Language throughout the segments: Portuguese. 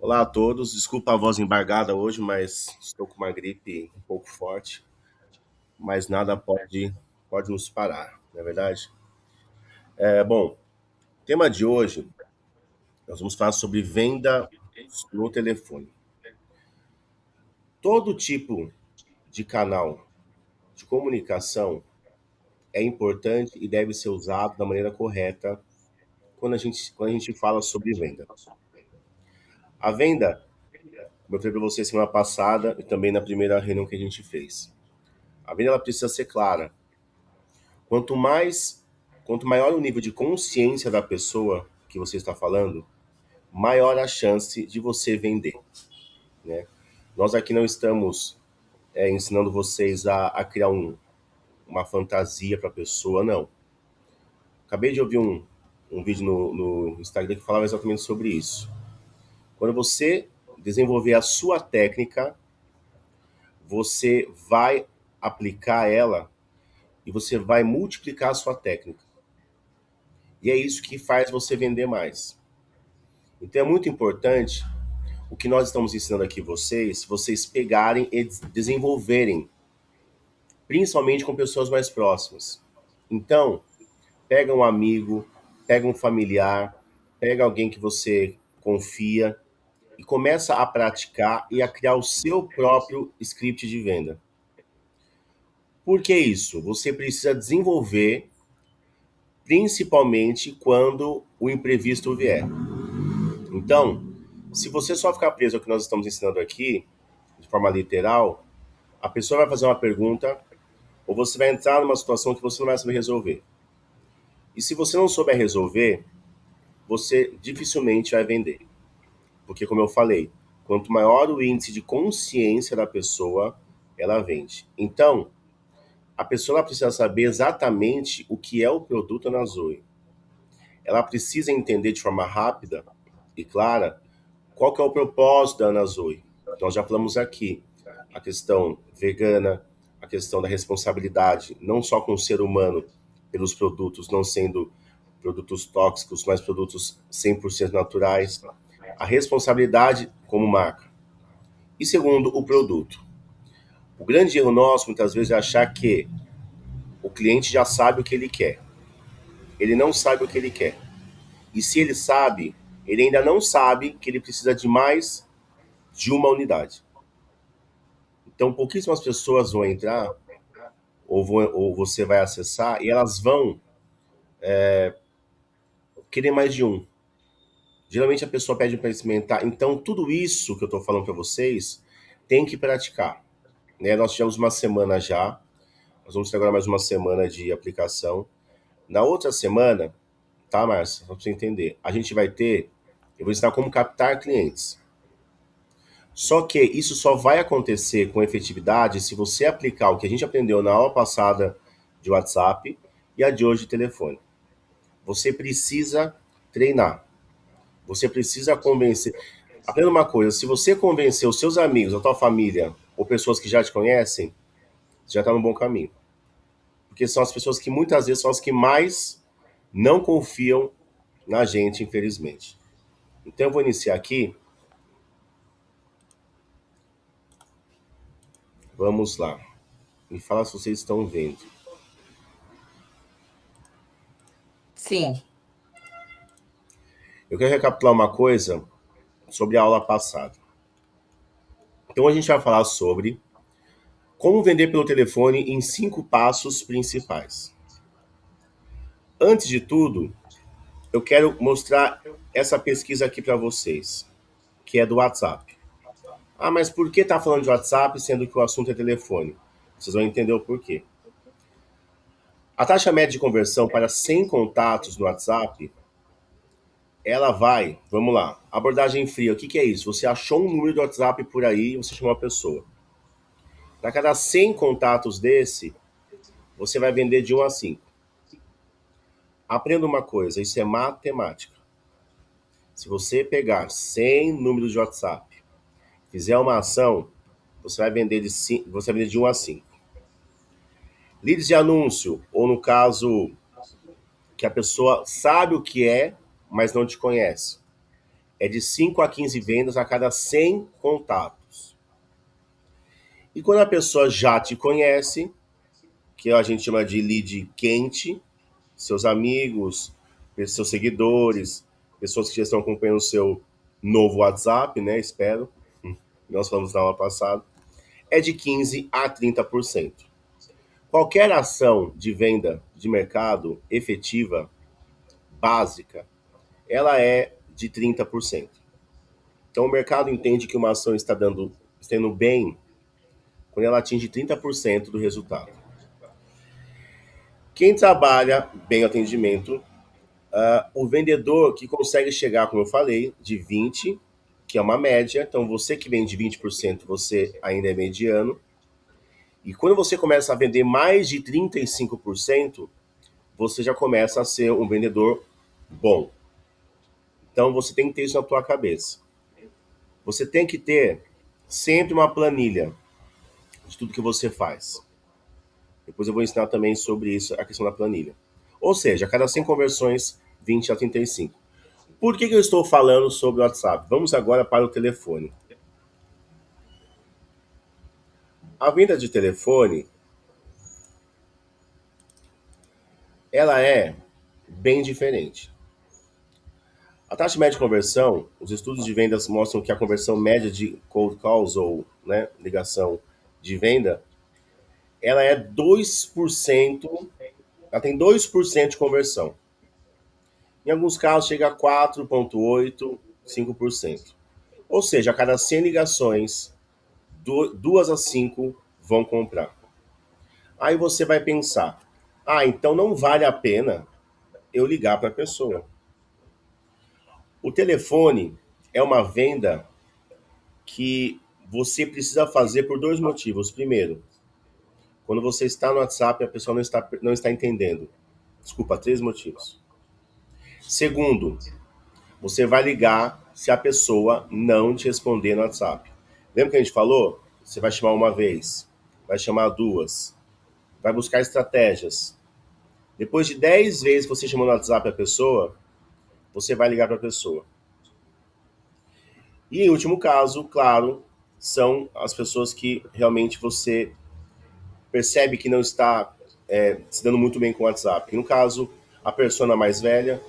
Olá a todos, desculpa a voz embargada hoje, mas estou com uma gripe um pouco forte, mas nada pode nos parar, não é verdade? Bom, tema de hoje, nós vamos falar sobre venda no telefone. Todo tipo de canal de comunicação é importante e deve ser usado da maneira correta quando a gente fala sobre venda. A venda, como eu falei para você semana passada e também na primeira reunião que a gente fez, a venda ela precisa ser clara. Quanto mais, quanto maior o nível de consciência da pessoa que você está falando, maior a chance de você vender, né? Nós aqui não estamos ensinando vocês a criar uma fantasia para a pessoa, não. Acabei de ouvir um vídeo no Instagram que falava exatamente sobre isso. Quando você desenvolver a sua técnica, você vai aplicar ela e você vai multiplicar a sua técnica. E é isso que faz você vender mais. Então é muito importante o que nós estamos ensinando aqui vocês pegarem e desenvolverem, principalmente com pessoas mais próximas. Então, pega um amigo, pega um familiar, pega alguém que você confia e começa a praticar e a criar o seu próprio script de venda. Por que isso? Você precisa desenvolver, principalmente quando o imprevisto vier. Então, se você só ficar preso ao que nós estamos ensinando aqui, de forma literal, a pessoa vai fazer uma pergunta ou você vai entrar numa situação que você não vai saber resolver. E se você não souber resolver, você dificilmente vai vender. Porque, como eu falei, quanto maior o índice de consciência da pessoa, ela vende. Então, a pessoa ela precisa saber exatamente o que é o produto na Zoe. Ela precisa entender de forma rápida e clara qual que é o propósito da Ana Zoe. Nós já falamos aqui a questão vegana, a questão da responsabilidade, não só com o ser humano, pelos produtos não sendo produtos tóxicos, mas produtos 100% naturais, a responsabilidade como marca. E segundo, o produto. O grande erro nosso, muitas vezes, é achar que o cliente já sabe o que ele quer. Ele não sabe o que ele quer. E se ele sabe, ele ainda não sabe que ele precisa de mais de uma unidade. Então, pouquíssimas pessoas vão entrar ou você vai acessar e elas vão querer mais de um. Geralmente a pessoa pede para experimentar. Então, tudo isso que eu estou falando para vocês tem que praticar. Né? Nós tivemos uma semana já, nós vamos ter agora mais uma semana de aplicação. Na outra semana, tá, Márcia? Só para você entender, a gente vai ter, eu vou ensinar como captar clientes. Só que isso só vai acontecer com efetividade se você aplicar o que a gente aprendeu na aula passada de WhatsApp e a de hoje de telefone. Você precisa treinar. Você precisa convencer. Aprenda uma coisa: se você convencer os seus amigos, a tua família ou pessoas que já te conhecem, você já está no bom caminho. Porque são as pessoas que muitas vezes são as que mais não confiam na gente, infelizmente. Então eu vou iniciar aqui. Vamos lá. Me fala se vocês estão vendo. Sim, Eu quero recapitular uma coisa sobre a aula passada. Então a gente vai falar sobre como vender pelo telefone em 5 passos principais. Antes de tudo, eu quero mostrar essa pesquisa aqui para vocês, que é do WhatsApp. Ah, mas por que tá falando de WhatsApp sendo que o assunto é telefone? Vocês vão entender o porquê. A taxa média de conversão para 100 contatos no WhatsApp, ela vai, vamos lá, abordagem fria. O que que é isso? Você achou um número do WhatsApp por aí, você chamou a pessoa. Para cada 100 contatos desse, você vai vender de 1 a 5. Aprenda uma coisa, isso é matemática. Se você pegar 100 números de WhatsApp, fizer uma ação, você vai vender de 1 a 5. Leads de anúncio, ou no caso que a pessoa sabe o que é, mas não te conhece. é de 5 a 15 vendas a cada 100 contatos. E quando a pessoa já te conhece, que a gente chama de lead quente, seus amigos, seus seguidores, pessoas que já estão acompanhando o seu novo WhatsApp, né? Espero. Nós falamos na aula passada. É de 15 a 30%. Qualquer ação de venda de mercado efetiva, básica, ela é de 30%. Então o mercado entende que uma ação está indo bem quando ela atinge 30% do resultado. Quem trabalha bem o atendimento, o vendedor que consegue chegar, como eu falei, de 20, que é uma média, então você que vende 20%, você ainda é mediano. E quando você começa a vender mais de 35%, você já começa a ser um vendedor bom. Então você tem que ter isso na tua cabeça. Você tem que ter sempre uma planilha de tudo que você faz. Depois eu vou ensinar também sobre isso, a questão da planilha. Ou seja, a cada 100 conversões, 20 a 35. Por que eu estou falando sobre o WhatsApp? Vamos agora para o telefone. A venda de telefone, ela é bem diferente. A taxa média de conversão, os estudos de vendas mostram que a conversão média de cold calls ou, né, ligação de venda, ela é 2%, ela tem 2% de conversão. Em alguns casos chega a 4,8%, 5%. Ou seja, a cada 100 ligações, 2 a 5 vão comprar. Aí você vai pensar, então não vale a pena eu ligar para a pessoa. O telefone é uma venda que você precisa fazer por dois motivos. Primeiro, quando você está no WhatsApp, a pessoa não está entendendo. Desculpa, três motivos. Segundo, você vai ligar se a pessoa não te responder no WhatsApp. Lembra que a gente falou? Você vai chamar uma vez, vai chamar duas, vai buscar estratégias. Depois de 10 vezes que você chamou no WhatsApp a pessoa, você vai ligar para a pessoa. E em último caso, claro, são as pessoas que realmente você percebe que não está se dando muito bem com o WhatsApp. No caso, a persona mais velha,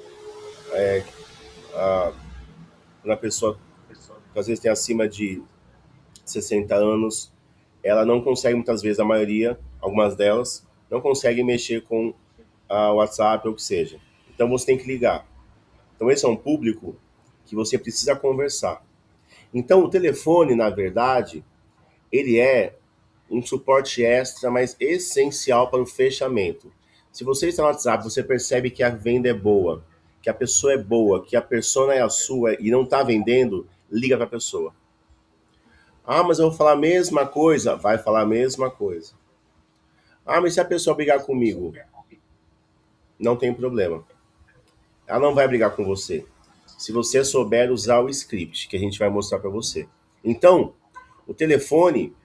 uma pessoa que às vezes tem acima de 60 anos, ela não consegue muitas vezes, a maioria, algumas delas, não consegue mexer com o WhatsApp ou o que seja. Então você tem que ligar. Então esse é um público que você precisa conversar. Então o telefone, na verdade, ele é um suporte extra, mas essencial para o fechamento. Se você está no WhatsApp, você percebe que a venda é boa, que a pessoa é boa, que a persona é a sua e não está vendendo, liga para a pessoa. Mas eu vou falar a mesma coisa. Vai falar a mesma coisa. Mas se a pessoa brigar comigo, não tem problema. Ela não vai brigar com você. Se você souber usar o script, que a gente vai mostrar para você. Então, o telefone,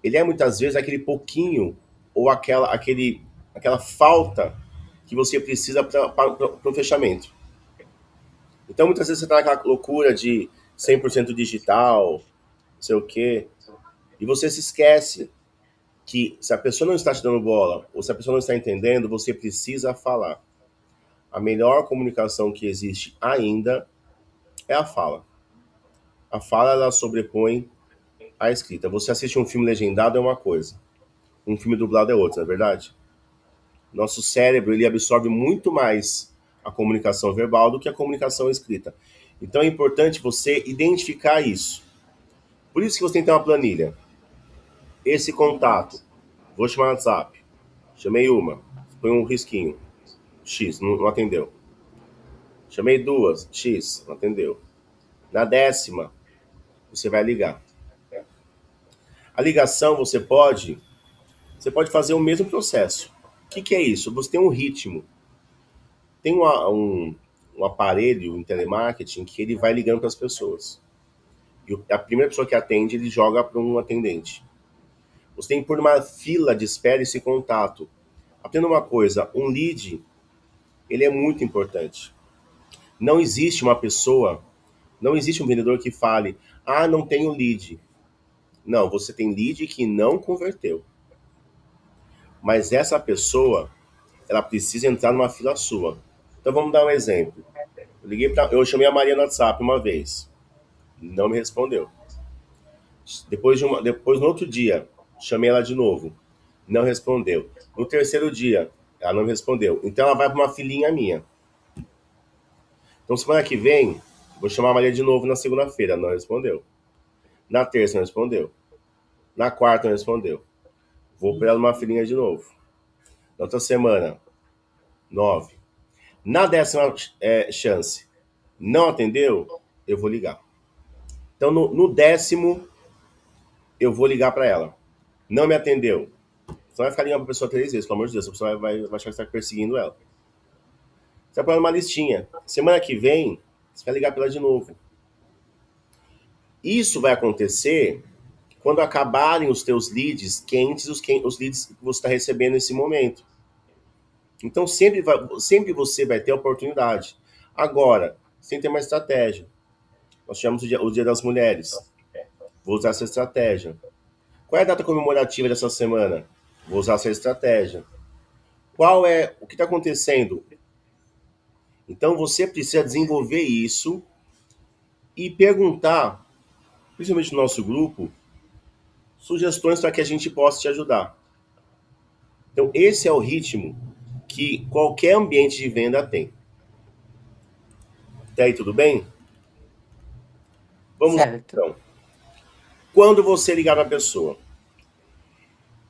ele é muitas vezes aquele pouquinho ou aquela falta que você precisa para o fechamento. Então, muitas vezes você está naquela loucura de 100% digital, não sei o quê, e você se esquece que se a pessoa não está te dando bola ou se a pessoa não está entendendo, você precisa falar. A melhor comunicação que existe ainda é a fala. A fala, ela sobrepõe a escrita. Você assiste um filme legendado é uma coisa, um filme dublado é outra, não é verdade? Nosso cérebro, ele absorve muito mais a comunicação verbal do que a comunicação escrita. Então é importante você identificar isso. Por isso que você tem que ter uma planilha. Esse contato, vou chamar no WhatsApp. Chamei uma, põe um risquinho. X, não atendeu. Chamei duas, X, não atendeu. Na 10ª, você vai ligar. A ligação você pode fazer o mesmo processo. O que é isso? Você tem um ritmo. Tem um aparelho em telemarketing que ele vai ligando para as pessoas. E a primeira pessoa que atende, ele joga para um atendente. Você tem que pôr numa fila de espera esse contato. Aprenda uma coisa, um lead, ele é muito importante. Não existe uma pessoa Não existe um vendedor que fale, ah, não tenho lead. Não, você tem lead que não converteu. Mas essa pessoa, ela precisa entrar numa fila sua. Então vamos dar um exemplo. Eu chamei a Maria no WhatsApp uma vez. Não me respondeu. Depois no outro dia, chamei ela de novo. Não respondeu. No terceiro dia, ela não me respondeu. Então ela vai para uma filhinha minha. Então semana que vem, vou chamar a Maria de novo na segunda-feira. Não respondeu. Na terça não respondeu. Na quarta não respondeu. Vou para ela numa filhinha de novo. Na outra semana, 9. Na 10ª chance, não atendeu, eu vou ligar. Então no 10º, eu vou ligar para ela. Não me atendeu. Você não vai ficar ligando para a pessoa 3 vezes, pelo amor de Deus. A pessoa vai achar que você está perseguindo ela. Você vai pôr numa listinha. Semana que vem, você vai ligar para ela de novo. Isso vai acontecer quando acabarem os teus leads quentes, os leads que você está recebendo nesse momento. Então sempre você vai ter a oportunidade. Agora, sem ter uma estratégia. Nós chamamos o Dia das Mulheres. Vou usar essa estratégia. Qual é a data comemorativa dessa semana? Vou usar essa estratégia. O que está acontecendo? Então você precisa desenvolver isso e perguntar, principalmente no nosso grupo, sugestões para que a gente possa te ajudar. Então esse é o ritmo que qualquer ambiente de venda tem. Até aí tudo bem? Vamos lá, Certo. então. Quando você ligar para a pessoa,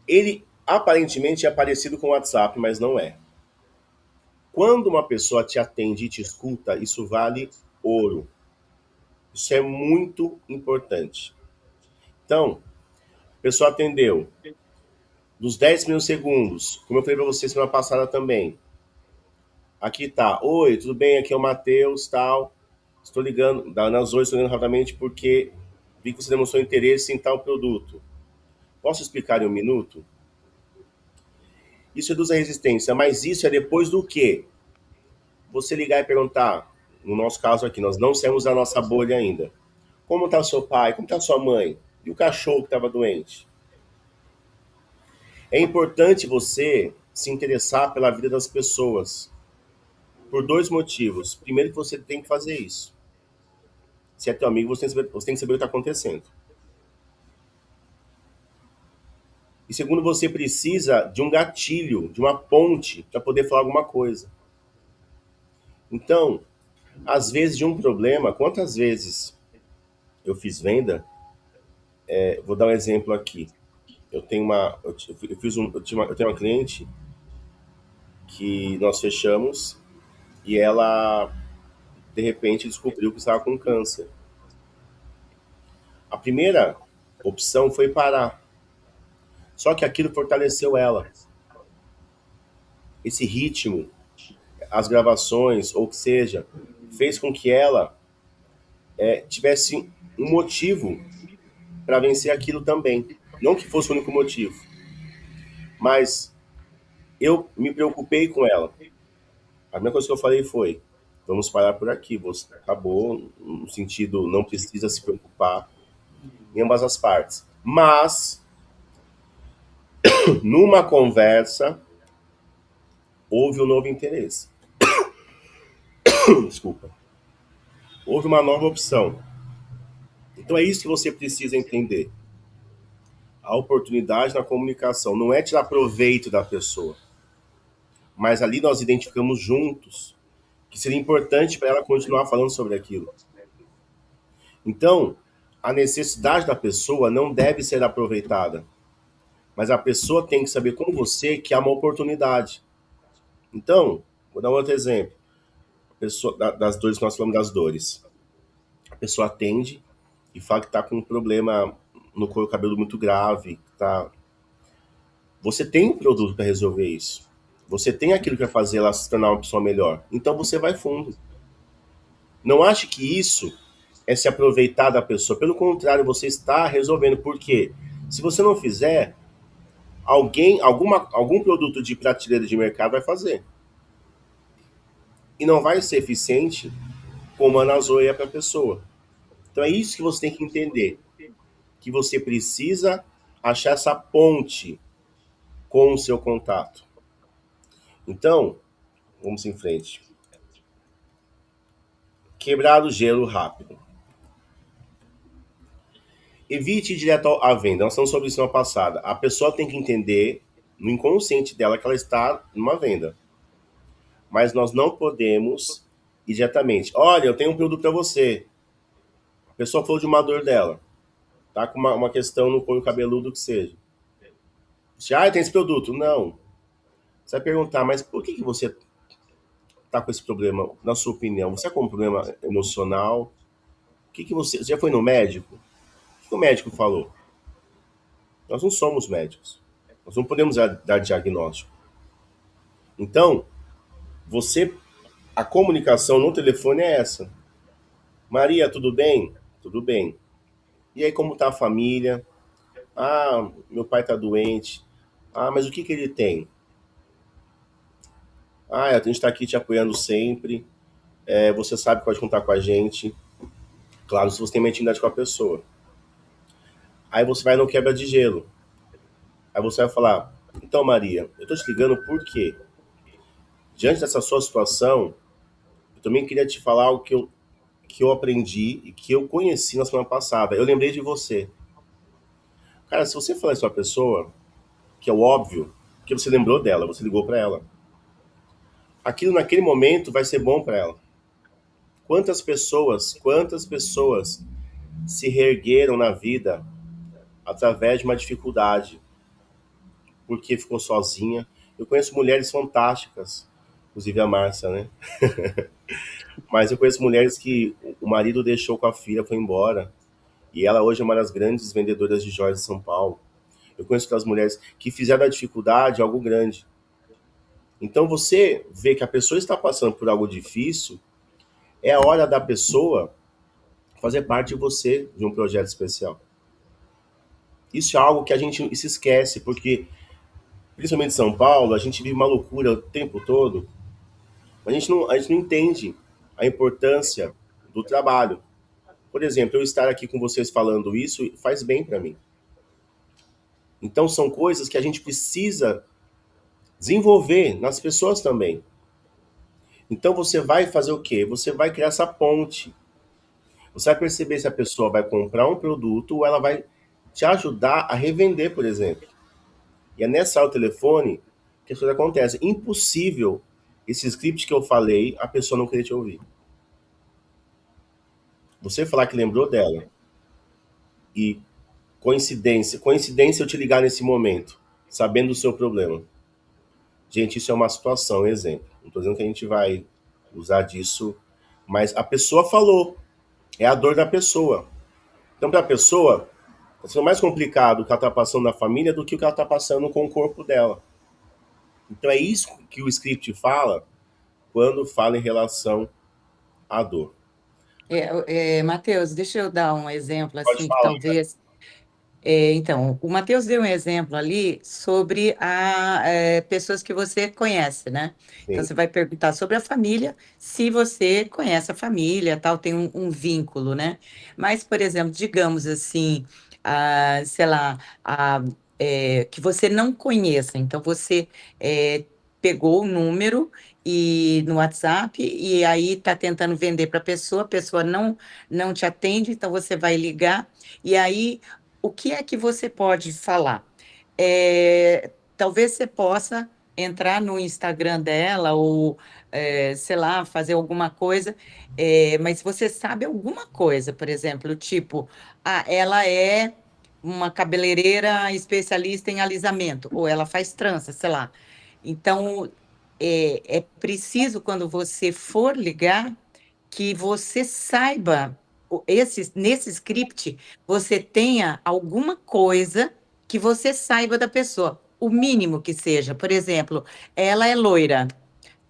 ele aparentemente é parecido com o WhatsApp, mas não é. Quando uma pessoa te atende e te escuta, isso vale ouro. Isso é muito importante. Então, a pessoa atendeu. Dos 10 primeiros segundos, como eu falei para você semana passada também. Aqui tá. Oi, tudo bem? Aqui é o Matheus, tal. Estou ligando, nas 8, estou ligando rapidamente porque vi que você demonstrou interesse em tal produto. Posso explicar em um minuto? Isso reduz a resistência, mas isso é depois do quê? Você ligar e perguntar, no nosso caso aqui, nós não saímos da nossa bolha ainda. Como está o seu pai? Como está a sua mãe? E o cachorro que estava doente? É importante você se interessar pela vida das pessoas. Por 2 motivos. Primeiro que você tem que fazer isso. Se é teu amigo, você tem que saber o que está acontecendo. E segundo, você precisa de um gatilho, de uma ponte, para poder falar alguma coisa. Então, às vezes de um problema, quantas vezes eu fiz venda? Vou dar um exemplo aqui. Eu tenho eu tenho uma cliente que nós fechamos e ela de repente descobriu que estava com câncer. A primeira opção foi parar. Só que aquilo fortaleceu ela. Esse ritmo, as gravações, ou o que seja, fez com que ela tivesse um motivo para vencer aquilo também. Não que fosse o único motivo, mas eu me preocupei com ela. A primeira coisa que eu falei foi: vamos parar por aqui. Você acabou, no sentido, não precisa se preocupar em ambas as partes. Mas, numa conversa, houve um novo interesse. Desculpa. Houve uma nova opção. Então é isso que você precisa entender. A oportunidade na comunicação não é tirar proveito da pessoa, mas ali nós identificamos juntos que seria importante para ela continuar falando sobre aquilo. Então, a necessidade da pessoa não deve ser aproveitada, mas a pessoa tem que saber com você que há uma oportunidade. Então, vou dar um outro exemplo. Das dores que nós falamos das dores. A pessoa atende e fala que está com um problema no couro cabeludo muito grave. Você tem um produto para resolver isso. Você tem aquilo que vai fazer ela se tornar uma pessoa melhor. Então você vai fundo. Não ache que isso é se aproveitar da pessoa. Pelo contrário, você está resolvendo. Por quê? Se você não fizer, algum produto de prateleira de mercado vai fazer. E não vai ser eficiente como a Nazoe é para a pessoa. Então é isso que você tem que entender, que você precisa achar essa ponte com o seu contato. Então, vamos em frente. Quebrar o gelo rápido. Evite ir direto à venda. Nós estamos sobre isso na passada. A pessoa tem que entender no inconsciente dela que ela está numa venda. Mas nós não podemos ir diretamente. Olha, eu tenho um produto para você. A pessoa falou de uma dor dela. Tá com uma questão no couro cabeludo que seja. Você, tem esse produto? Não. Você vai perguntar, mas por que você está com esse problema, na sua opinião? Você está com um problema emocional? Você já foi no médico? O que o médico falou? Nós não somos médicos. Nós não podemos dar diagnóstico. Então, você, a comunicação no telefone é essa. Maria, tudo bem? Tudo bem. E aí, como tá a família? Meu pai tá doente. Mas o que ele tem? A gente tá aqui te apoiando sempre. Você sabe que pode contar com a gente. Claro, se você tem uma intimidade com a pessoa. Aí você vai no quebra de gelo. Aí você vai falar, então Maria, eu tô te ligando porque, diante dessa sua situação, eu também queria te falar algo que eu aprendi e que eu conheci na semana passada. Eu lembrei de você. Cara, se você falar isso pra pessoa, que é o óbvio, que você lembrou dela, você ligou pra ela. Aquilo naquele momento vai ser bom pra ela. Quantas pessoas se reergueram na vida através de uma dificuldade, porque ficou sozinha. Eu conheço mulheres fantásticas, inclusive a Márcia, né? Mas eu conheço mulheres que o marido deixou com a filha, foi embora, e ela hoje é uma das grandes vendedoras de joias de São Paulo. Eu conheço aquelas mulheres que fizeram da dificuldade algo grande. Então você vê que a pessoa está passando por algo difícil, é a hora da pessoa fazer parte de você de um projeto especial. Isso é algo que a gente se esquece, porque, principalmente em São Paulo, a gente vive uma loucura o tempo todo, mas a gente não entende a importância do trabalho. Por exemplo, eu estar aqui com vocês falando isso faz bem para mim. Então são coisas que a gente precisa desenvolver nas pessoas também. Então você vai fazer o quê? Você vai criar essa ponte. Você vai perceber se a pessoa vai comprar um produto ou ela vai te ajudar a revender, por exemplo. E é nessa hora do telefone que as coisas acontecem. Impossível esse script que eu falei, a pessoa não querer te ouvir. Você falar que lembrou dela e coincidência eu te ligar nesse momento, sabendo do seu problema. Gente, isso é uma situação, um exemplo. Não estou dizendo que a gente vai usar disso, mas a pessoa falou. É a dor da pessoa. Então, para a pessoa, está sendo mais complicado o que ela está passando na família do que o que ela está passando com o corpo dela. Então, é isso que o script fala quando fala em relação à dor. Matheus, deixa eu dar um exemplo Pode assim que falar. talvez. Então, o Matheus deu um exemplo ali sobre pessoas que você conhece, né? Então, Sim, você vai perguntar sobre a família, se você conhece a família, tal, tem um vínculo, né? Mas, por exemplo, digamos assim, sei lá, que você não conheça, então você pegou o número no WhatsApp e aí está tentando vender para a pessoa não te atende, então você vai ligar. E aí o que é que você pode falar? Talvez você possa entrar no Instagram dela ou, sei lá, fazer alguma coisa, mas você sabe alguma coisa, por exemplo, tipo, ela é uma cabeleireira especialista em alisamento, ou ela faz trança, sei lá. Então, é preciso, quando você for ligar, que você saiba, nesse script, você tenha alguma coisa que você saiba da pessoa, o mínimo que seja. Por exemplo, ela é loira,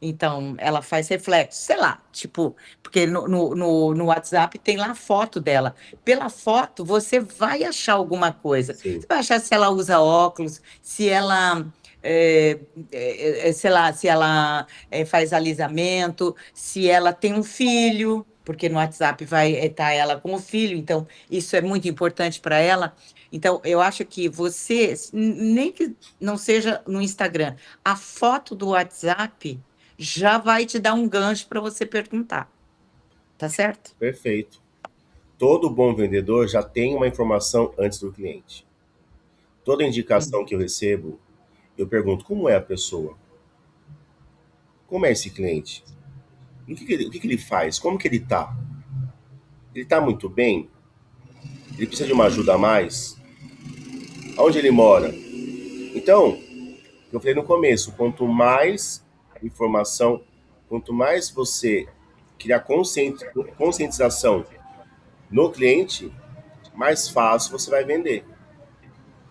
então ela faz reflexo, sei lá, tipo, porque no WhatsApp tem lá a foto dela. Pela foto, você vai achar alguma coisa. sim. Você vai achar se ela usa óculos, se ela. Sei lá, se ela faz alisamento, se ela tem um filho. porque no WhatsApp vai estar ela com o filho, então isso é muito importante para ela. Então, eu acho que você, nem que não seja no Instagram, a foto do WhatsApp já vai te dar um gancho para você perguntar, tá certo? Perfeito. Todo bom vendedor já tem uma informação antes do cliente. Toda indicação que eu recebo, eu pergunto como é a pessoa, como é esse cliente, o que que ele faz, como que ele tá? Ele tá muito bem? Ele precisa de uma ajuda a mais? Aonde ele mora? Então, eu falei no começo, quanto mais informação, quanto mais você criar conscientização no cliente, mais fácil você vai vender.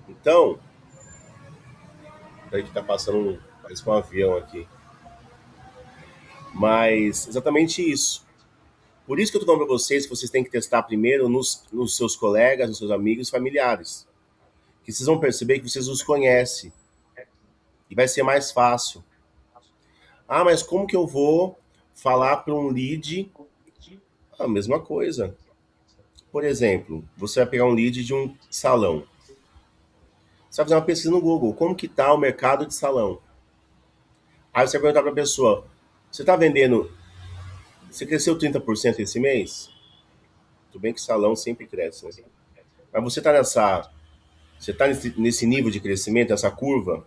Então, peraí que tá passando parece um avião aqui. Mas exatamente isso. Por isso que eu tô falando para vocês que vocês têm que testar primeiro nos seus colegas, nos seus amigos e familiares. Que vocês vão perceber que vocês os conhecem. E vai ser mais fácil. Ah, mas como que eu vou falar para um lead a mesma coisa? Por exemplo, você vai pegar um lead de um salão. Você vai fazer uma pesquisa no Google. Como que tá o mercado de salão? Aí você vai perguntar para a pessoa, você está vendendo, você cresceu 30% esse mês? Tudo bem que salão sempre cresce, né? Mas você está nesse nível de crescimento, essa curva?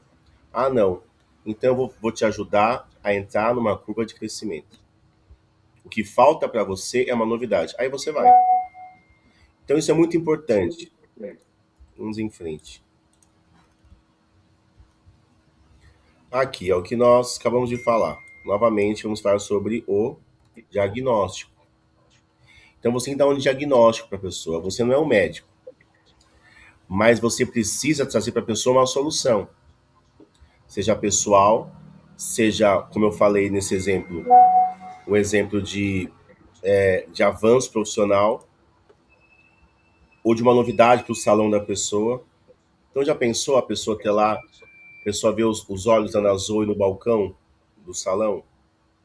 Ah, não. Então eu vou te ajudar a entrar numa curva de crescimento. O que falta para você é uma novidade. Aí você vai. Então isso é muito importante. Vamos em frente. Aqui é o que nós acabamos de falar. Novamente, vamos falar sobre o diagnóstico. Então você tem que dar um diagnóstico para a pessoa. Você não é um médico, mas você precisa trazer para a pessoa uma solução. Seja pessoal, seja, como eu falei nesse exemplo, um exemplo de avanço profissional ou de uma novidade para o salão da pessoa. Então já pensou a pessoa ter lá, a pessoa ver os olhos da Ana Zoe no balcão do salão?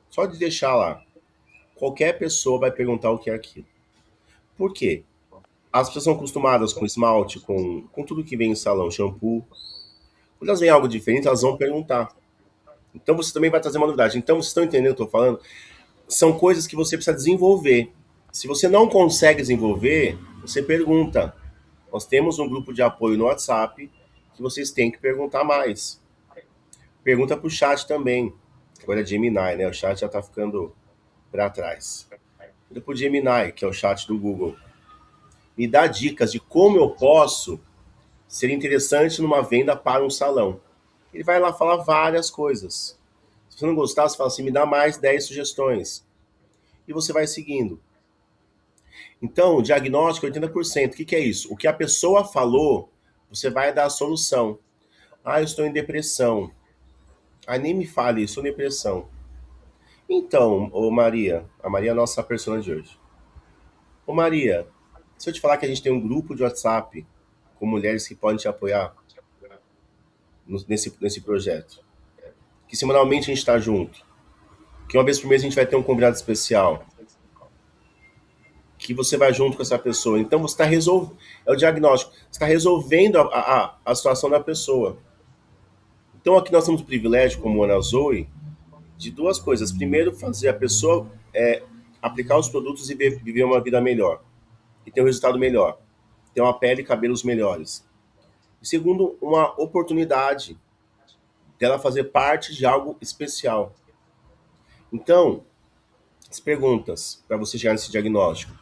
Só de deixar lá. Qualquer pessoa vai perguntar o que é aquilo. Por quê? As pessoas são acostumadas com esmalte, com tudo que vem em salão, shampoo. Quando elas veem algo diferente, elas vão perguntar. Então você também vai trazer uma novidade. Então vocês estão entendendo o que eu estou falando? São coisas que você precisa desenvolver. Se você não consegue desenvolver, você pergunta. Nós temos um grupo de apoio no WhatsApp que vocês têm que perguntar mais. Pergunta para o chat também. Agora é Gemini, né? O chat já está ficando para trás. Pergunta para o Gemini, que é o chat do Google. Me dá dicas de como eu posso ser interessante numa venda para um salão. Ele vai lá falar várias coisas. Se você não gostar, você fala assim, me dá mais 10 sugestões. E você vai seguindo. Então, o diagnóstico é 80%. O que é isso? O que a pessoa falou, você vai dar a solução. Ah, eu estou em depressão. Ah, nem me fale, estou em depressão. Então, ô Maria, a Maria é a nossa persona de hoje. Ô Maria, se eu te falar que a gente tem um grupo de WhatsApp com mulheres que podem te apoiar nesse projeto, que semanalmente a gente está junto, que uma vez por mês a gente vai ter um convidado especial, que você vai junto com essa pessoa. Então você está resolvendo, é o diagnóstico, você está resolvendo a situação da pessoa. Então aqui nós temos o privilégio, como Ana Zoe, de duas coisas. Primeiro, fazer a pessoa aplicar os produtos e viver uma vida melhor, e ter um resultado melhor, ter uma pele e cabelos melhores. E segundo, uma oportunidade dela fazer parte de algo especial. Então, as perguntas para você chegar nesse diagnóstico.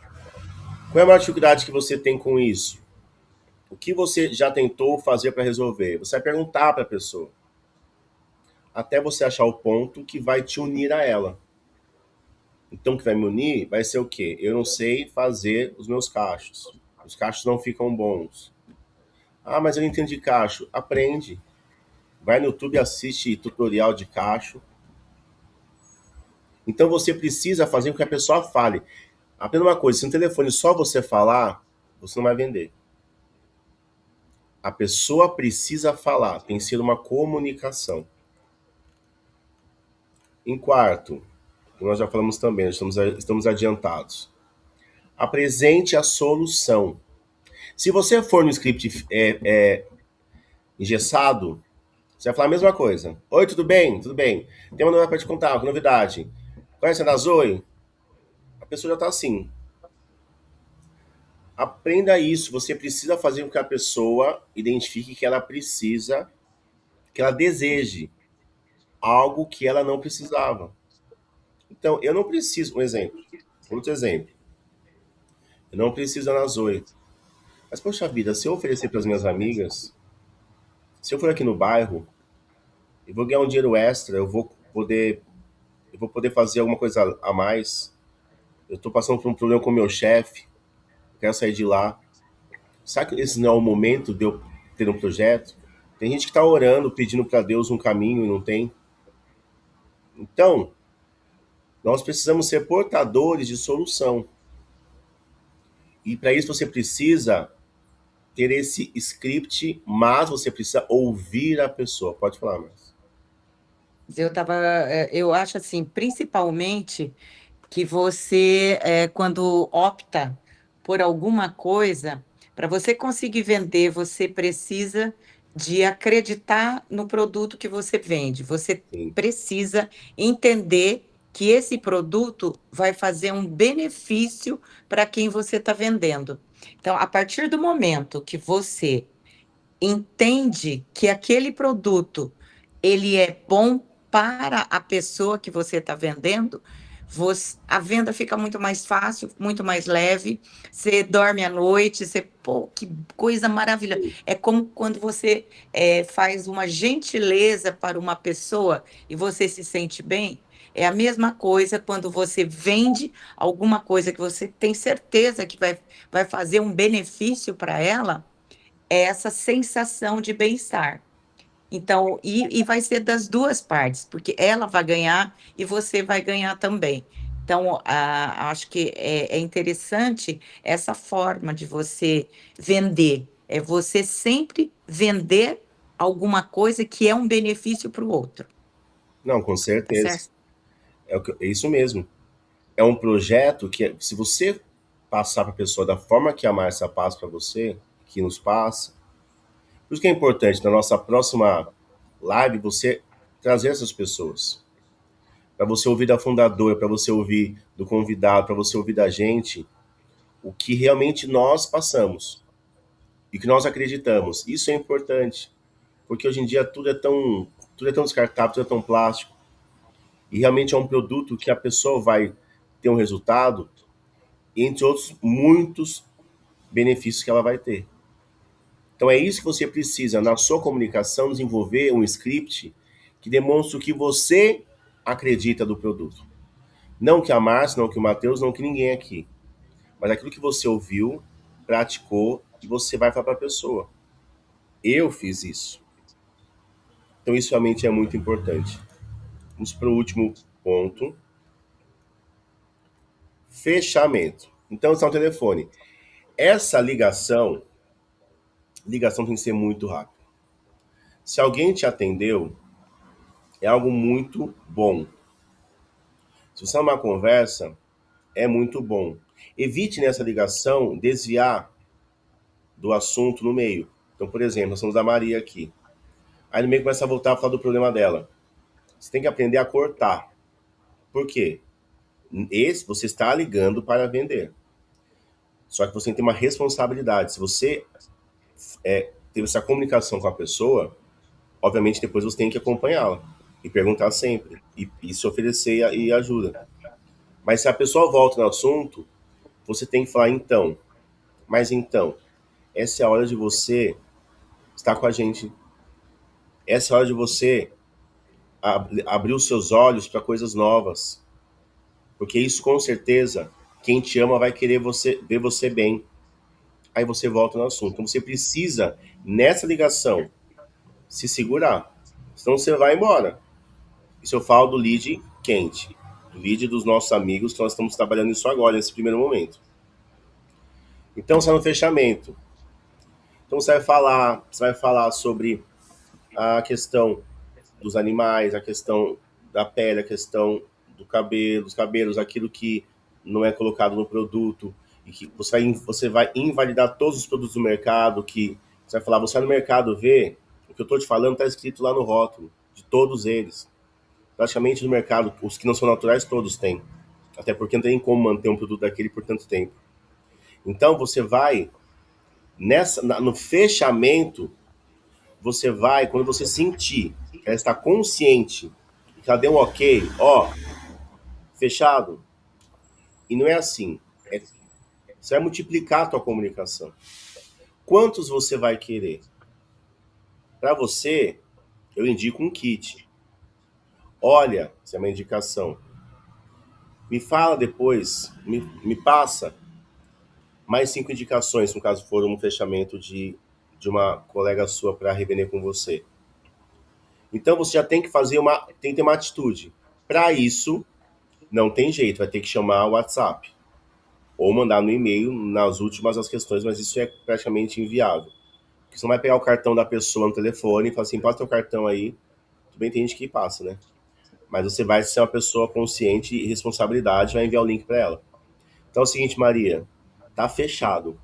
Qual é a maior dificuldade que você tem com isso? O que você já tentou fazer para resolver? Você vai perguntar para a pessoa, até você achar o ponto que vai te unir a ela. Então, o que vai me unir vai ser o quê? Eu não sei fazer os meus cachos. Os cachos não ficam bons. Ah, mas eu não entendo de cacho. Aprende. Vai no YouTube e assiste tutorial de cacho. Então, você precisa fazer com que a pessoa fale. Apenas uma coisa, se no telefone só você falar, você não vai vender. A pessoa precisa falar, tem que ser uma comunicação. Em quarto, nós já falamos também, estamos adiantados. Apresente a solução. Se você for no script engessado, você vai falar a mesma coisa. Oi, tudo bem? Tudo bem. Tem uma novidade para te contar, uma novidade. Conhece a da Zoe? A pessoa já está assim. Aprenda isso. Você precisa fazer com que a pessoa identifique que ela precisa, que ela deseje algo que ela não precisava. Então, eu não preciso, um exemplo, outro exemplo. Eu não preciso da Ana Zoe. Mas, poxa vida, se eu oferecer para as minhas amigas, se eu for aqui no bairro, eu vou ganhar um dinheiro extra, eu vou poder fazer alguma coisa a mais. Eu estou passando por um problema com o meu chefe, quero sair de lá. Será que esse não é o momento de eu ter um projeto? Tem gente que está orando, pedindo para Deus um caminho e não tem. Então, nós precisamos ser portadores de solução. E para isso você precisa ter esse script, mas você precisa ouvir a pessoa. Pode falar, mas. Eu acho assim, principalmente que você, quando opta por alguma coisa, para você conseguir vender, você precisa de acreditar no produto que você vende. Você Sim. precisa entender que esse produto vai fazer um benefício para quem você está vendendo. Então, a partir do momento que você entende que aquele produto ele é bom para a pessoa que você está vendendo, a venda fica muito mais fácil, muito mais leve. Você dorme à noite, você, pô, que coisa maravilhosa. É como quando você faz uma gentileza para uma pessoa e você se sente bem. É a mesma coisa quando você vende alguma coisa que você tem certeza que vai fazer um benefício para ela, é essa sensação de bem-estar. Então, e vai ser das duas partes, porque ela vai ganhar e você vai ganhar também. Então, acho que é interessante essa forma de você vender. É você sempre vender alguma coisa que é um benefício para o outro, Não, com tá certeza. certo? É isso mesmo. É um projeto que, se você passar para a pessoa da forma que a Márcia passa para você, que nos passa, por isso que é importante na nossa próxima live você trazer essas pessoas. Para você ouvir da fundadora, para você ouvir do convidado, para você ouvir da gente o que realmente nós passamos e que nós acreditamos. Isso é importante, porque hoje em dia tudo é tão descartável, tudo é tão plástico, e realmente é um produto que a pessoa vai ter um resultado, entre outros muitos benefícios que ela vai ter. Então é isso que você precisa na sua comunicação, desenvolver um script que demonstre o que você acredita do produto. Não que a Márcia, não que o Matheus, não que ninguém aqui, mas aquilo que você ouviu, praticou e você vai falar para a pessoa. Eu fiz isso. Então isso realmente é muito importante. Vamos para o último ponto. Fechamento. Então está no telefone. Essa ligação tem que ser muito rápida. Se alguém te atendeu, é algo muito bom. Se você é uma conversa, é muito bom. Evite nessa ligação desviar do assunto no meio. Então, por exemplo, nós somos da Maria aqui. Aí no meio começa a voltar a falar do problema dela. Você tem que aprender a cortar. Por quê? Você está ligando para vender. Só que você tem que ter uma responsabilidade. Se você teve essa comunicação com a pessoa, obviamente depois você tem que acompanhá-la e perguntar sempre e se oferecer e ajuda. Mas se a pessoa volta no assunto, você tem que falar então, mas então, essa é a hora de você estar com a gente. Essa é a hora de você abrir os seus olhos para coisas novas, porque isso com certeza quem te ama vai querer ver você bem. Aí você volta no assunto. Então você precisa nessa ligação se segurar, senão você vai embora. Isso eu falo do lead quente, do lead dos nossos amigos, que nós estamos trabalhando isso agora, nesse primeiro momento. Então, está no fechamento. Então, você vai falar sobre a questão dos animais, a questão da pele, a questão dos cabelos, aquilo que não é colocado no produto, e que você vai invalidar todos os produtos do mercado, que você vai falar, você vai no mercado ver, o que eu estou te falando está escrito lá no rótulo, de todos eles. Praticamente no mercado, os que não são naturais, todos têm. Até porque não tem como manter um produto daquele por tanto tempo. Então você vai, no fechamento, você vai, quando você sentir que ela está consciente, que ela deu um ok, ó, fechado. E não é assim. Você vai multiplicar a tua comunicação. Quantos você vai querer? Para você, eu indico um kit. Olha, se é uma indicação. Me fala depois, me passa mais 5 indicações, no caso for um fechamento de uma colega sua para revender com você. Então você já tem que tem que ter uma atitude. Para isso, não tem jeito, vai ter que chamar o WhatsApp ou mandar no e-mail nas últimas as questões, mas isso é praticamente inviável. Porque você não vai pegar o cartão da pessoa no telefone e falar assim, passa teu cartão aí. Tudo bem, tem gente que passa, né? Mas você vai ser uma pessoa consciente e responsabilidade, vai enviar o link para ela. Então é o seguinte, Maria, tá fechado.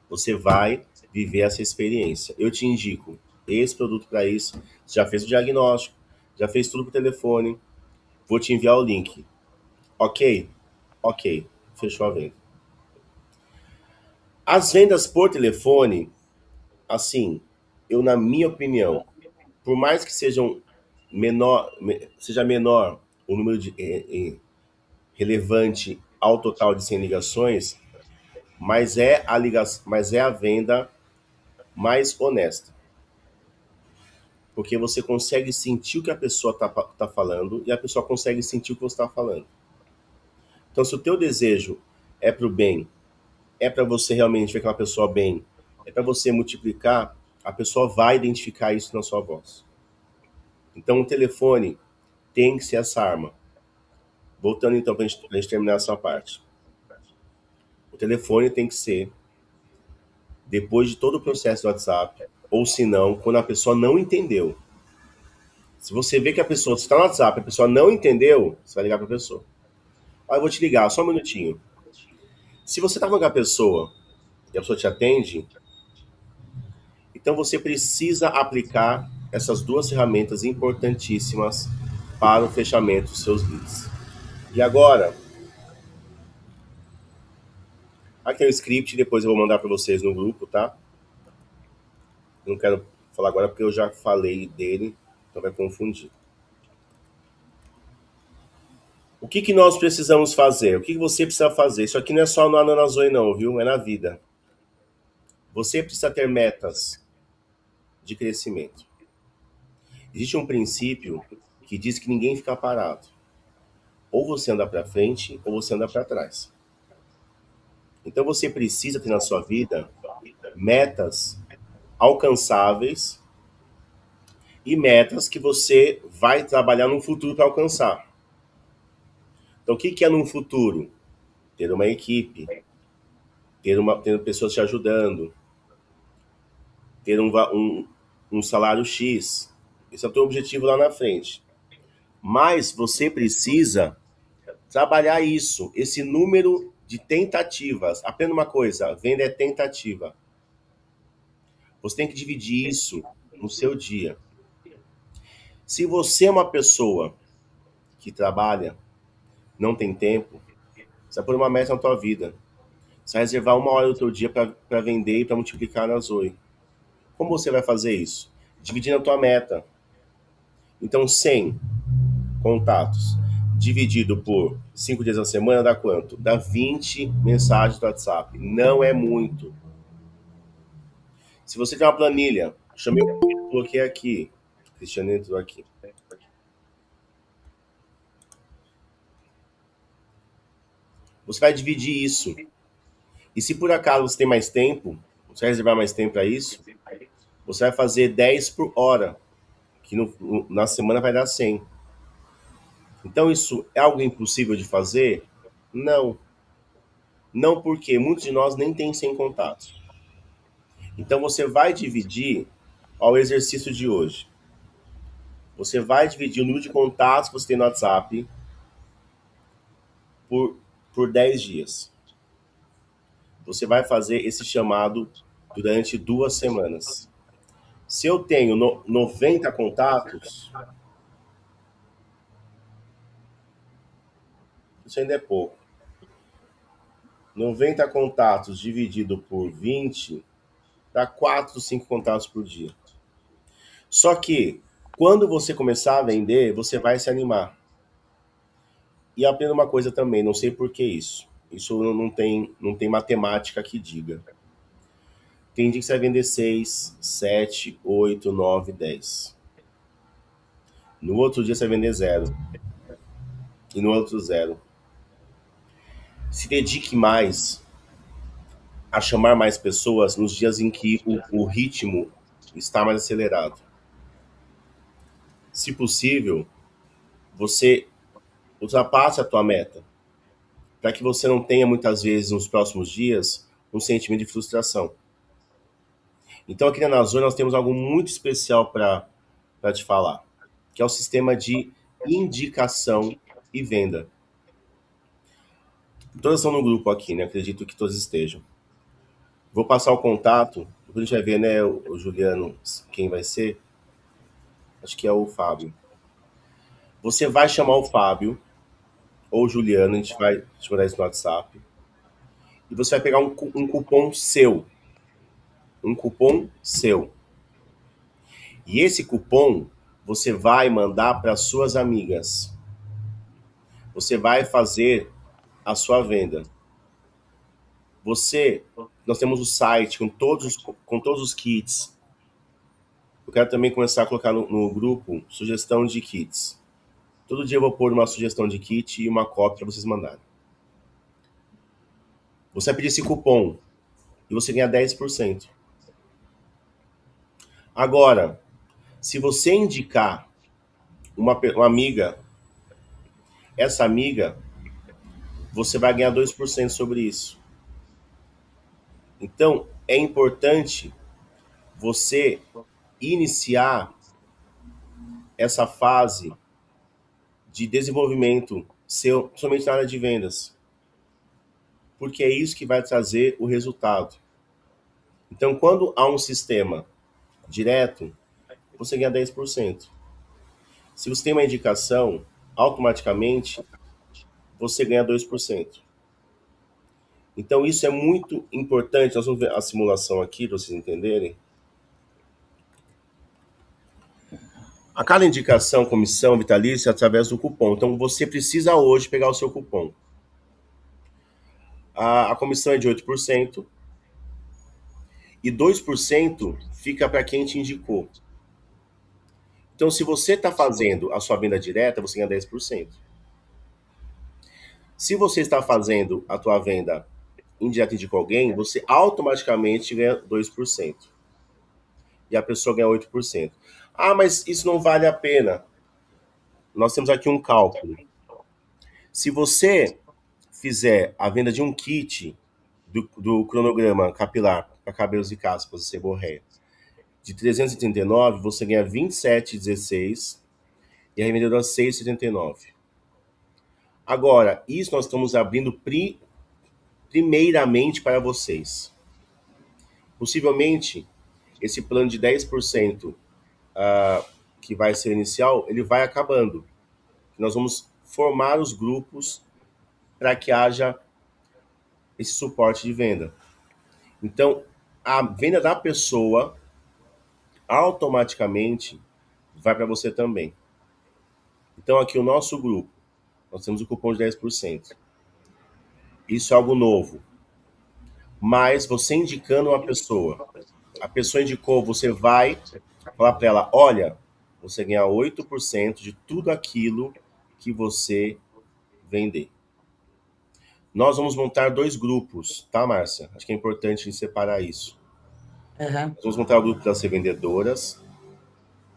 Você vai viver essa experiência. Eu te indico esse produto para isso. Você já fez o diagnóstico, já fez tudo por telefone. Vou te enviar o link. Ok? Ok. Fechou a venda. As vendas por telefone, assim, eu, na minha opinião, por mais que seja menor o número relevante ao total de 100 ligações, mas é a venda mais honesta. Porque você consegue sentir o que a pessoa tá falando e a pessoa consegue sentir o que você está falando. Então, se o teu desejo é para o bem, é para você realmente ver aquela pessoa bem, é para você multiplicar, a pessoa vai identificar isso na sua voz. Então, o telefone tem que ser essa arma. Voltando então para a gente terminar essa parte. O telefone tem que ser depois de todo o processo do WhatsApp, ou se não, quando a pessoa não entendeu. Se você vê que a pessoa está no WhatsApp, a pessoa não entendeu, você vai ligar para a pessoa. Ah, eu vou te ligar, só um minutinho. Se você está falando com a pessoa e a pessoa te atende, então você precisa aplicar essas duas ferramentas importantíssimas para o fechamento dos seus leads. E agora, aqui é o script, depois eu vou mandar para vocês no grupo, tá? Eu não quero falar agora porque eu já falei dele, então vai confundir. O que nós precisamos fazer? O que você precisa fazer? Isso aqui não é só no Ananazoi não, viu? É na vida. Você precisa ter metas de crescimento. Existe um princípio que diz que ninguém fica parado. Ou você anda para frente ou você anda para trás. Então você precisa ter na sua vida metas alcançáveis e metas que você vai trabalhar no futuro para alcançar. Então o que é no futuro? Ter uma equipe, ter pessoas te ajudando, ter um salário X. Esse é o teu objetivo lá na frente. Mas você precisa trabalhar isso, esse número de tentativas. Aprenda uma coisa, venda é tentativa. Você tem que dividir isso no seu dia. Se você é uma pessoa que trabalha, não tem tempo, você vai pôr uma meta na tua vida. Você vai reservar 1 hora do teu dia para vender e para multiplicar na Zoe. Como você vai fazer isso? Dividindo a tua meta. Então, 100 contatos dividido por 5 dias na semana dá quanto? Dá 20 mensagens do WhatsApp. Não é muito. Se você tem uma planilha, chamei o bloqueei aqui. Cristiano entrou aqui. Você vai dividir isso. E se por acaso você tem mais tempo, você vai reservar mais tempo para isso, você vai fazer 10 por hora, que na semana vai dar 100. Então isso é algo impossível de fazer? Não. Não, porque muitos de nós nem têm 100 contatos. Então você vai dividir ao exercício de hoje. Você vai dividir o número de contatos que você tem no WhatsApp por, por 10 dias. Você vai fazer esse chamado durante 2 semanas. Se eu tenho 90 contatos, isso ainda é pouco. 90 contatos dividido por 20 dá 4, 5 contatos por dia. Só que, quando você começar a vender, você vai se animar. E aprenda uma coisa também, não sei por que isso. Isso não tem matemática que diga. Tem dia que você vai vender 6, 7, 8, 9, 10. No outro dia você vai vender zero. E no outro zero. Se dedique mais a chamar mais pessoas nos dias em que o ritmo está mais acelerado. Se possível, você ultrapasse a tua meta, para que você não tenha muitas vezes nos próximos dias um sentimento de frustração. Então aqui na Nazor nós temos algo muito especial para te falar, que é o sistema de indicação e venda. Todas estão no grupo aqui, né? Acredito que todos estejam. Vou passar o contato, depois a gente vai ver, né, o Juliano, quem vai ser. Acho que é o Fábio. Você vai chamar o Fábio ou o Juliano, a gente vai te mandar isso no WhatsApp. E você vai pegar um cupom seu. Um cupom seu. E esse cupom você vai mandar para suas amigas. Você vai fazer a sua venda. Nós temos o site com todos os kits. Eu quero também começar a colocar no grupo sugestão de kits. Todo dia eu vou pôr uma sugestão de kit e uma cópia para vocês mandarem. Você vai pedir esse cupom e você ganha 10%. Agora, se você indicar uma amiga, essa amiga, você vai ganhar 2% sobre isso. Então, é importante você iniciar essa fase de desenvolvimento seu, somente na área de vendas. Porque é isso que vai trazer o resultado. Então, quando há um sistema direto, você ganha 10%. Se você tem uma indicação, automaticamente você ganha 2%. Então, isso é muito importante. Nós vamos ver a simulação aqui para vocês entenderem. A cada indicação, comissão vitalícia através do cupom. Então, você precisa hoje pegar o seu cupom. A comissão é de 8% e 2% fica para quem te indicou. Então, se você está fazendo a sua venda direta, você ganha 10%. Se você está fazendo a tua venda indireta indicou alguém, você automaticamente ganha 2%. E a pessoa ganha 8%. Ah, mas isso não vale a pena. Nós temos aqui um cálculo. Se você fizer a venda de um kit do cronograma capilar para cabelos e caspas e seborréia de 339, você ganha 27,16 e a revendedora 6,79. Agora, isso nós estamos abrindo primeiramente para vocês. Possivelmente, esse plano de 10% que vai ser inicial, ele vai acabando. Nós vamos formar os grupos para que haja esse suporte de venda. Então, a venda da pessoa automaticamente vai para você também. Então, aqui o nosso grupo, nós temos o cupom de 10%. Isso é algo novo. Mas você indicando uma pessoa, a pessoa indicou, você vai falar para ela, olha, você ganha 8% de tudo aquilo que você vender. Nós vamos montar 2 grupos, tá, Márcia? Acho que é importante a gente separar isso. Aham. Nós vamos montar o grupo das revendedoras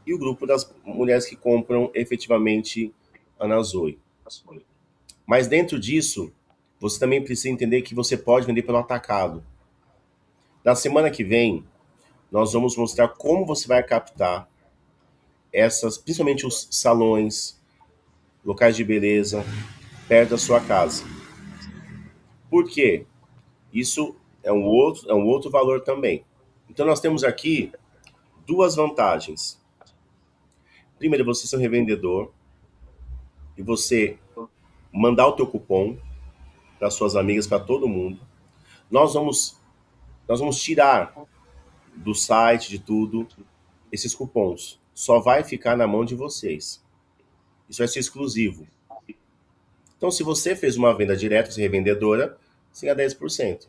e o grupo das mulheres que compram efetivamente a Nazoe. Mas dentro disso, você também precisa entender que você pode vender pelo atacado. Na semana que vem, nós vamos mostrar como você vai captar principalmente os salões, locais de beleza, perto da sua casa. Por quê? Isso é um outro valor também. Então nós temos aqui duas vantagens. Primeiro, você ser um revendedor e você mandar o teu cupom para suas amigas, para todo mundo. Nós vamos, nós vamos tirar do site, de tudo, esses cupons. Só vai ficar na mão de vocês. Isso vai ser exclusivo. Então, se você fez uma venda direta, você é revendedora, você ganha 10%.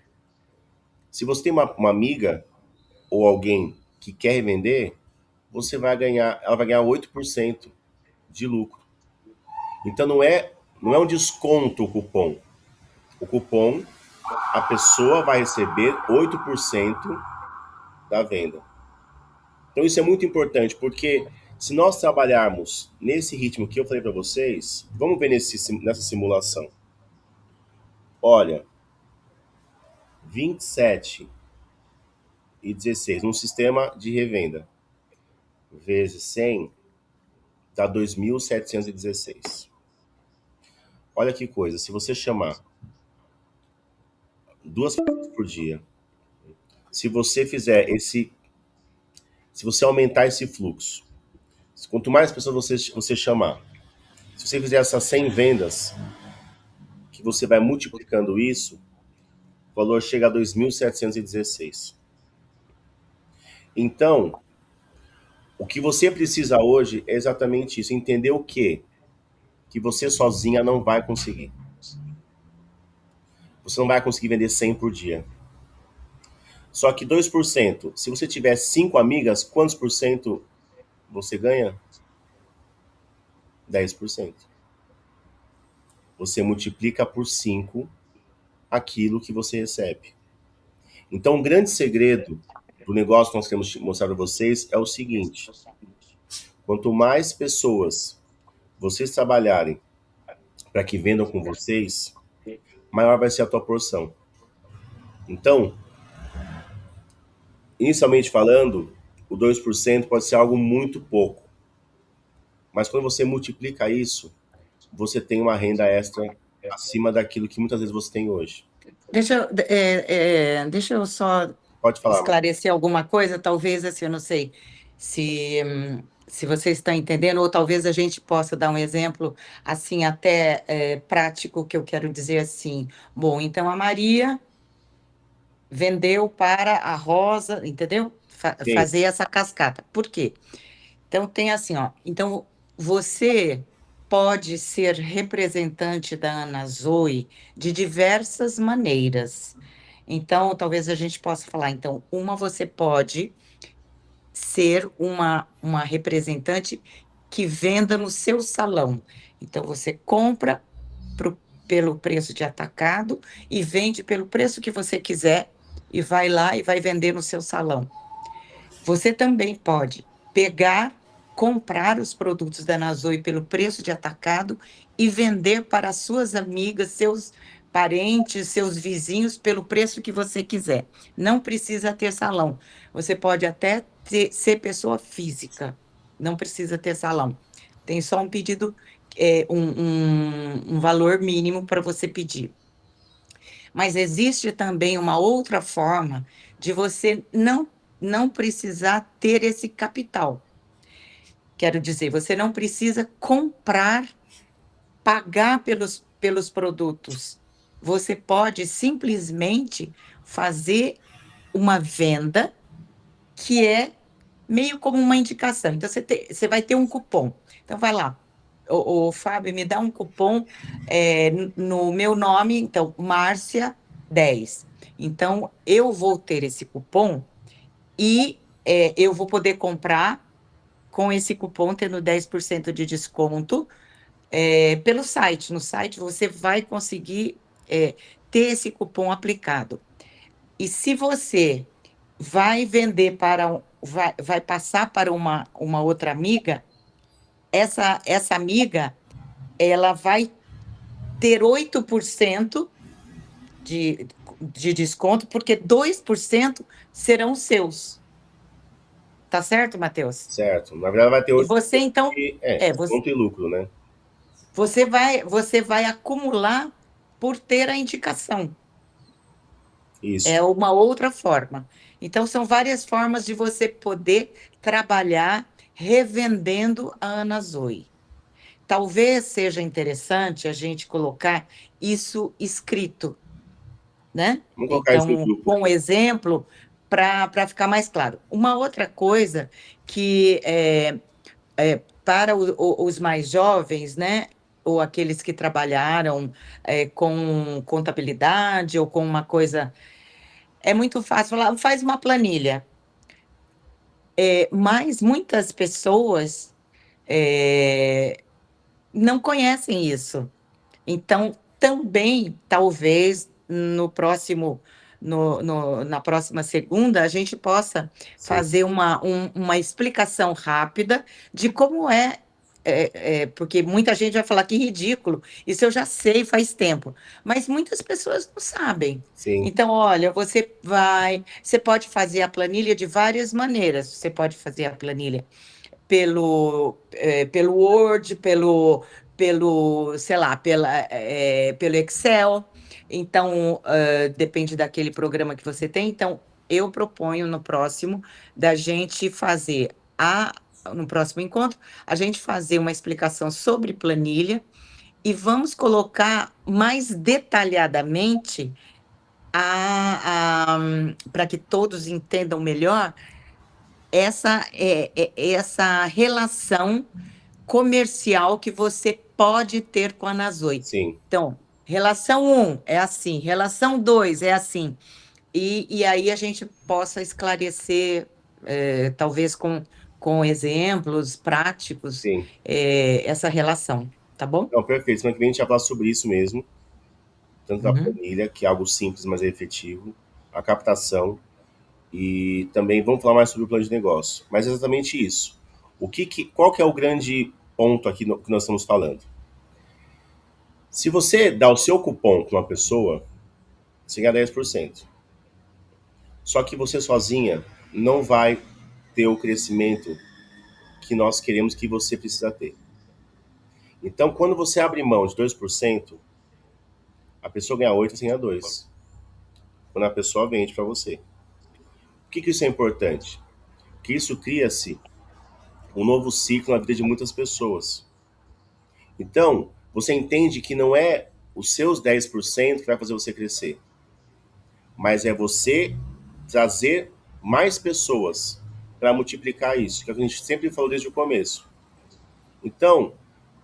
Se você tem uma amiga ou alguém que quer revender, ela vai ganhar 8% de lucro. Então não é um desconto o cupom. O cupom, a pessoa vai receber 8% da venda. Então isso é muito importante, porque se nós trabalharmos nesse ritmo que eu falei para vocês, vamos ver nessa simulação. Olha, 27,16 num sistema de revenda, vezes 100, dá 2.716. Olha que coisa, se você chamar duas pessoas por dia, se você fizer esse, se você aumentar esse fluxo, quanto mais pessoas você chamar, se você fizer essas 100 vendas, que você vai multiplicando isso, o valor chega a 2.716. Então, o que você precisa hoje é exatamente isso, entender o quê? Que você sozinha não vai conseguir. Você não vai conseguir vender 100 por dia. Só que 2%, se você tiver 5 amigas, quantos por cento você ganha? 10%. Você multiplica por 5 aquilo que você recebe. Então, um grande segredo do negócio que nós queremos mostrar para vocês é o seguinte: quanto mais pessoas vocês trabalharem para que vendam com vocês, maior vai ser a tua porção. Então, inicialmente falando, o 2% pode ser algo muito pouco. Mas quando você multiplica isso, você tem uma renda extra acima daquilo que muitas vezes você tem hoje. Deixa eu só Pode falar, Mar. esclarecer alguma coisa, talvez assim, eu não sei se você está entendendo, ou talvez a gente possa dar um exemplo assim até prático que eu quero dizer assim. Bom, então a Maria vendeu para a Rosa, entendeu? Sim, Fazer essa cascata. Por quê? Então tem assim, ó. Então você pode ser representante da Ana Zoe de diversas maneiras. Então, talvez a gente possa falar, então, uma você pode ser uma representante que venda no seu salão. Então, você compra pelo preço de atacado e vende pelo preço que você quiser e vai lá e vai vender no seu salão. Você também pode pegar, comprar os produtos da Nazoi pelo preço de atacado e vender para suas amigas, seus parentes, seus vizinhos pelo preço que você quiser. Não precisa ter salão. Você pode até ser pessoa física. Não precisa ter salão. Tem só um pedido, um valor mínimo para você pedir. Mas existe também uma outra forma de você não precisar ter esse capital. Quero dizer, você não precisa comprar, pagar pelos produtos. Você pode simplesmente fazer uma venda que é meio como uma indicação. Então, você vai ter um cupom. Então, vai lá. O Fábio, me dá um cupom no meu nome, então, Márcia 10. Então, eu vou ter esse cupom e eu vou poder comprar com esse cupom, tendo 10% de desconto, pelo site. No site, você vai conseguir ter esse cupom aplicado. E se você vai vender vai passar para uma outra amiga, essa amiga, ela vai ter 8% de desconto, porque 2% serão seus. Tá certo, Matheus? certo. Na verdade vai ter E 8% você, então, desconto e lucro, né? você vai acumular por ter a indicação. Isso. É uma outra forma. Então, são várias formas de você poder trabalhar revendendo a Ana Zoe. Talvez seja interessante a gente colocar isso escrito, né? Vamos colocar isso no Então, grupo. com exemplo, para ficar mais claro. Uma outra coisa que para os mais jovens, né? Ou aqueles que trabalharam com contabilidade ou com uma coisa, é muito fácil falar, faz uma planilha. Mas muitas pessoas é, não conhecem isso. Então, também, talvez, na próxima segunda, a gente possa Sim, fazer uma explicação rápida de como porque muita gente vai falar que ridículo, isso eu já sei faz tempo, mas muitas pessoas não sabem. sim, Então, olha, você pode fazer a planilha de várias maneiras. Você pode fazer a planilha pelo Word, sei lá, pelo Excel. Então, depende daquele programa que você tem. Então, eu proponho no próximo da gente fazer no próximo encontro, a gente fazer uma explicação sobre planilha e vamos colocar mais detalhadamente para que todos entendam melhor essa relação comercial que você pode ter com a Nazoi. sim. Então, relação um é assim, relação 2 é assim. E aí a gente possa esclarecer, talvez com exemplos práticos, Sim. essa relação, tá bom? Não, perfeito. Semana que vem a gente vai falar sobre isso mesmo. Tanto a Uhum. planilha, que é algo simples, mas é efetivo, a captação, e também vamos falar mais sobre o plano de negócio. Mas é exatamente isso. Qual que é o grande ponto aqui que nós estamos falando? Se você dá o seu cupom para uma pessoa, você ganha 10%. Só que você sozinha não vai ter o crescimento que nós queremos que você precisa ter. Então, quando você abre mão de 2%, a pessoa ganha 8, você ganha 2. Quando a pessoa vende para você. Por que isso é importante? Porque isso cria-se um novo ciclo na vida de muitas pessoas. Então, você entende que não é os seus 10% que vai fazer você crescer, mas é você trazer mais pessoas para multiplicar isso, que é o que a gente sempre falou desde o começo. Então,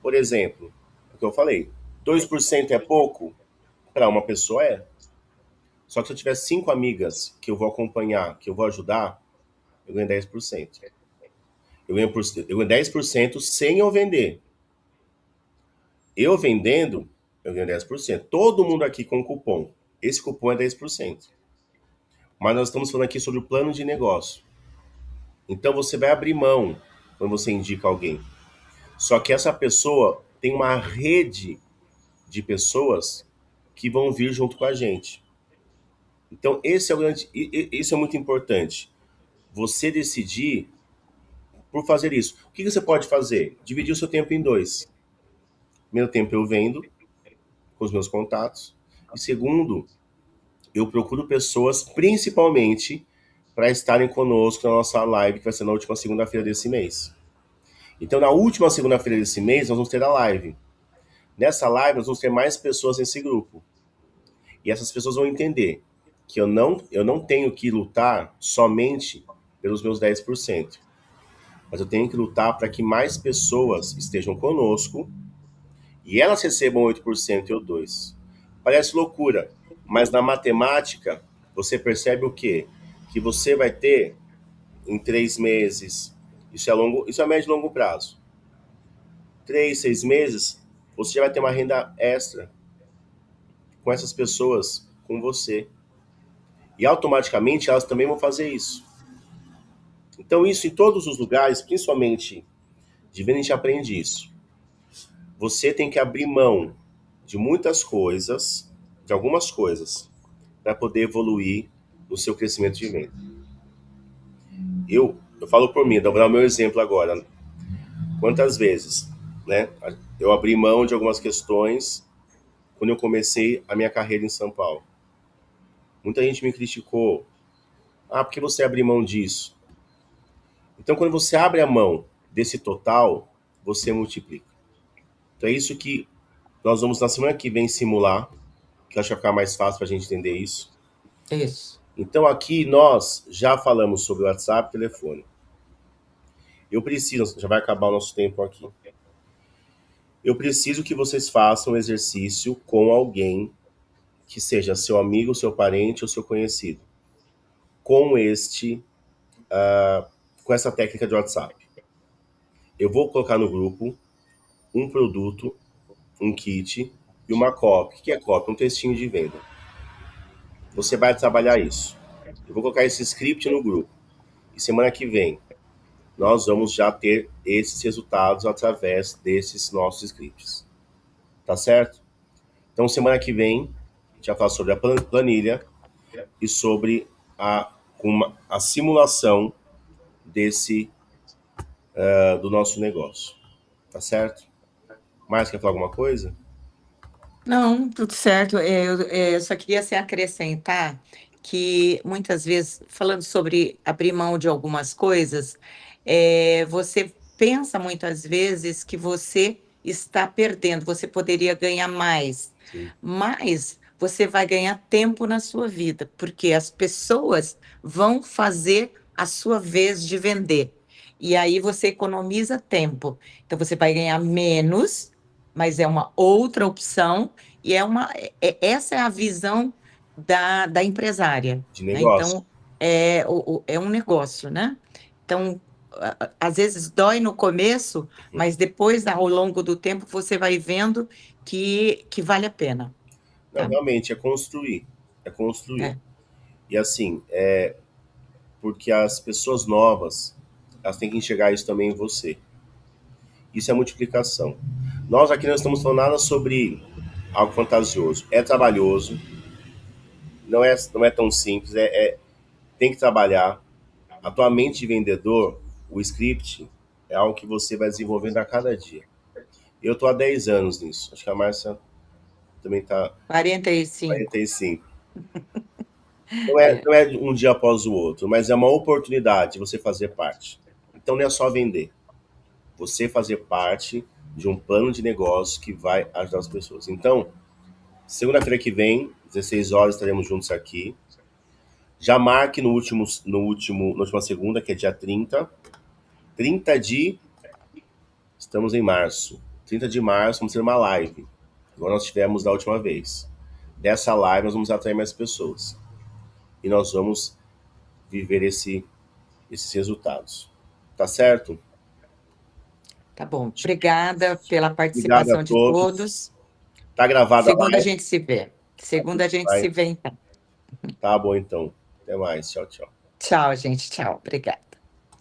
por exemplo, o que eu falei, 2% é pouco? Para uma pessoa é. Só que se eu tiver 5 amigas que eu vou acompanhar, que eu vou ajudar, eu ganho 10%. Eu ganho 10% sem eu vender. Eu vendendo, eu ganho 10%. Todo mundo aqui com cupom. Esse cupom é 10%. Mas nós estamos falando aqui sobre o plano de negócio. Então você vai abrir mão quando você indica alguém. Só que essa pessoa tem uma rede de pessoas que vão vir junto com a gente. Então esse é o grande, isso é muito importante. Você decidir por fazer isso. O que você pode fazer? Dividir o seu tempo em dois. Primeiro tempo eu vendo com os meus contatos. E segundo, eu procuro pessoas principalmente para estarem conosco na nossa live, que vai ser na última segunda-feira desse mês. Então, na última segunda-feira desse mês, nós vamos ter a live. Nessa live, nós vamos ter mais pessoas nesse grupo. E essas pessoas vão entender que eu não tenho que lutar somente pelos meus 10%, mas eu tenho que lutar para que mais pessoas estejam conosco e elas recebam 8% e eu 2%. Parece loucura, mas na matemática você percebe o quê? Que você vai ter em 3 meses, isso é médio e longo prazo. 3, 6 meses, você já vai ter uma renda extra com essas pessoas, com você. E automaticamente elas também vão fazer isso. Então, isso em todos os lugares, principalmente de venda, a gente aprende isso. Você tem que abrir mão de muitas coisas, de algumas coisas, para poder evoluir no seu crescimento de venda. Eu falo por mim, vou dar o meu exemplo agora. Quantas vezes, né? Eu abri mão de algumas questões quando eu comecei a minha carreira em São Paulo. Muita gente me criticou. Ah, por que você abriu mão disso? Então, quando você abre a mão desse total, você multiplica. Então, é isso que nós vamos na semana que vem simular, que eu acho que vai ficar mais fácil para a gente entender isso. Isso. Então, aqui nós já falamos sobre o WhatsApp e telefone. Eu preciso, já vai acabar o nosso tempo aqui. Eu preciso que vocês façam um exercício com alguém que seja seu amigo, seu parente ou seu conhecido, com com essa técnica de WhatsApp. Eu vou colocar no grupo um produto, um kit e uma copy. O que é copy? Um textinho de venda. Você vai trabalhar isso. Eu vou colocar esse script no grupo. E semana que vem nós vamos já ter esses resultados através desses nossos scripts. Tá certo? Então semana que vem a gente vai falar sobre a planilha e sobre a simulação desse do nosso negócio. Tá certo? Mais quer falar alguma coisa? Não, tudo certo. Eu só queria assim, acrescentar que muitas vezes, falando sobre abrir mão de algumas coisas, você pensa muitas vezes que você está perdendo, você poderia ganhar mais, Sim. mas você vai ganhar tempo na sua vida, porque as pessoas vão fazer a sua vez de vender. E aí você economiza tempo. Então você vai ganhar menos, mas é uma outra opção e essa é a visão da empresária, De né? negócio. Então, é um negócio, né? Então, às vezes dói no começo, mas depois, ao longo do tempo, você vai vendo que vale a pena, Não, tá? realmente, é construir. É construir. É. E assim, porque as pessoas novas, elas têm que enxergar isso também em você. Isso é multiplicação. Nós aqui não estamos falando nada sobre algo fantasioso. É trabalhoso, não é tão simples, tem que trabalhar. A tua mente de vendedor, o script, é algo que você vai desenvolvendo a cada dia. Eu estou há 10 anos nisso. Acho que a Márcia também está 45. 45. Não é, É, não é um dia após o outro, mas é uma oportunidade de você fazer parte. Então não é só vender. Você fazer parte de um plano de negócio que vai ajudar as pessoas. Então, segunda-feira que vem, 16 horas, estaremos juntos aqui. Já marque na última segunda, que é dia 30. 30 de. Estamos em março. 30 de março, vamos ter uma live. Igual nós tivemos da última vez. Dessa live, nós vamos atrair mais pessoas. E nós vamos viver esses resultados. Tá certo? tá bom. Obrigada pela Obrigado a participação de todos. todos. Tá gravada a Segunda a live? gente se vê. Segunda a gente se Vai. vê, então. Tá bom, então. Até mais. Tchau, tchau. Tchau, gente. Tchau. Obrigada.